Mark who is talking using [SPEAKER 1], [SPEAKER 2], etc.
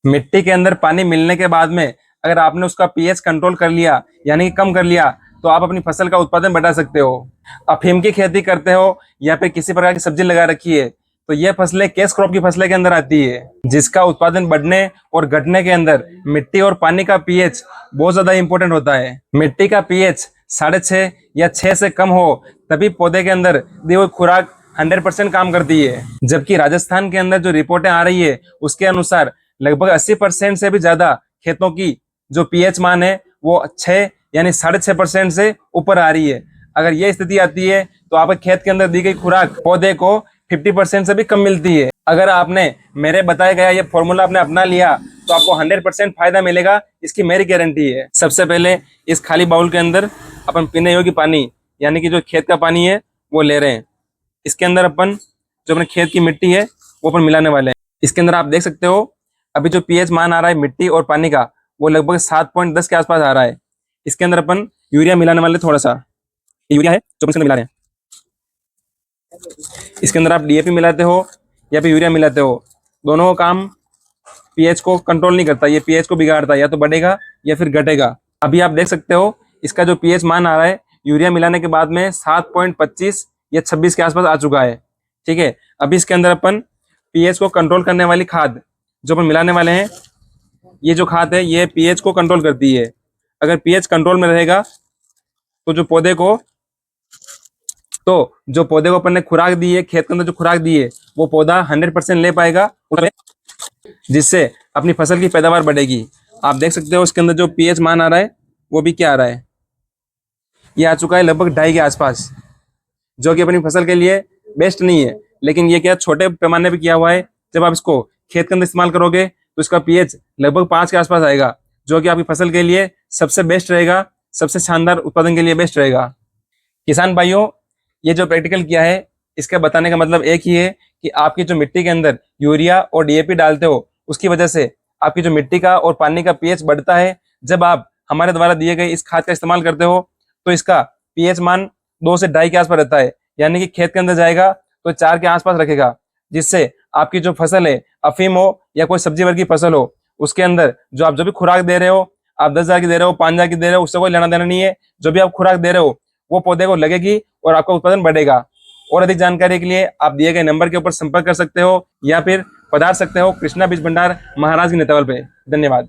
[SPEAKER 1] मिट्टी के अंदर पानी मिलने के बाद में अगर आपने उसका पीएच कंट्रोल कर लिया यानी कि कम कर लिया तो आप अपनी फसल का उत्पादन बढ़ा सकते हो। अफीम की खेती करते हो या फिर किसी प्रकार की सब्जी लगा रखी है तो ये फसलें कैश क्रॉप की फसलें के अंदर आती है, जिसका उत्पादन बढ़ने और घटने के अंदर मिट्टी और पानी का पीएच बहुत ज्यादा इंपॉर्टेंट होता है। मिट्टी का पीएच 6.5 या 6 से कम हो तभी पौधे के अंदर दी हुई खुराक 100% काम करती है। जबकि राजस्थान के अंदर जो रिपोर्टें आ रही है उसके अनुसार लगभग 80% से भी ज्यादा खेतों की जो पीएच मान है वो 6 यानी 6.5% से ऊपर आ रही है। अगर ये स्थिति आती है तो आपके खेत के अंदर दी गई खुराक पौधे को 50% से भी कम मिलती है। अगर आपने मेरे बताया गया ये फॉर्मूला आपने अपना लिया तो आपको 100% फायदा मिलेगा, इसकी मेरी गारंटी है। सबसे पहले इस खाली बाउल के अंदर अपन पीने योग्य पानी यानी कि जो खेत का पानी है वो ले रहे हैं। इसके अंदर अपन जो अपने खेत की मिट्टी है वो अपन मिलाने वाले हैं। इसके अंदर आप देख सकते हो अभी जो पीएच मान आ रहा है मिट्टी और पानी का वो लगभग 7.10 के आसपास आ रहा है। इसके अंदर अपन यूरिया मिलाने वाले थोड़ा सा, यूरिया है जो अपन इसके अंदर मिला रहे हैं। इसके अंदर आप डीएपी मिलाते हो या फिर यूरिया मिलाते हो, दोनों का काम पीएच को कंट्रोल नहीं करता, ये पीएच को बिगाड़ता है, या तो बढ़ेगा या फिर घटेगा। अभी आप देख सकते हो इसका जो पीएच मान आ रहा है यूरिया मिलाने के बाद में 7.25 या 26 के आसपास आ चुका है। ठीक है, अभी इसके अंदर अपन पीएच को कंट्रोल करने वाली खाद जो अपन मिलाने वाले हैं, ये जो खाद है ये पीएच को कंट्रोल करती है। अगर पीएच कंट्रोल में रहेगा तो जो पौधे को अपन ने खुराक दी है, खेत के अंदर जो खुराक दी है वो पौधा 100% ले पाएगा, जिससे अपनी फसल की पैदावार बढ़ेगी। आप देख सकते हो इसके अंदर जो पीएच मान आ रहा है वो भी क्या आ रहा है, ये आ चुका है लगभग 2.5 के आसपास, जो कि अपनी फसल के लिए बेस्ट नहीं है। लेकिन ये क्या छोटे पैमाने पे किया हुआ है, जब आप इसको खेत के अंदर इस्तेमाल करोगे तो इसका पीएच लगभग 5 के आसपास आएगा, जो कि आपकी फसल के लिए सबसे बेस्ट रहेगा, सबसे शानदार उत्पादन के लिए बेस्ट रहेगा। किसान भाइयों, ये जो प्रैक्टिकल किया है इसका बताने का मतलब एक ही है कि आपकी जो मिट्टी के अंदर यूरिया और डीएपी डालते हो उसकी वजह से आपकी जो मिट्टी का और पानी का पीएच बढ़ता है। जब आप हमारे द्वारा दिए गए इस खाद का इस्तेमाल करते हो तो इसका पीएच मान 2 से 2.5 के आसपास रहता है, यानी कि खेत के अंदर जाएगा तो 4 के आसपास रखेगा, जिससे आपकी जो फसल है, अफीम हो या कोई सब्जी वर्ग की फसल हो, उसके अंदर जो आप भी खुराक दे रहे हो, आप 10,000 की दे रहे हो, 5,000 की दे रहे हो, उससे कोई लेना देना नहीं है। जो भी आप खुराक दे रहे हो वो पौधे को लगेगी और आपका उत्पादन बढ़ेगा। और अधिक जानकारी के लिए आप दिए गए नंबर के ऊपर संपर्क कर सकते हो या फिर पधार सकते हो कृष्णा बीज भंडार, महाराज की नेतृत्व पे। धन्यवाद।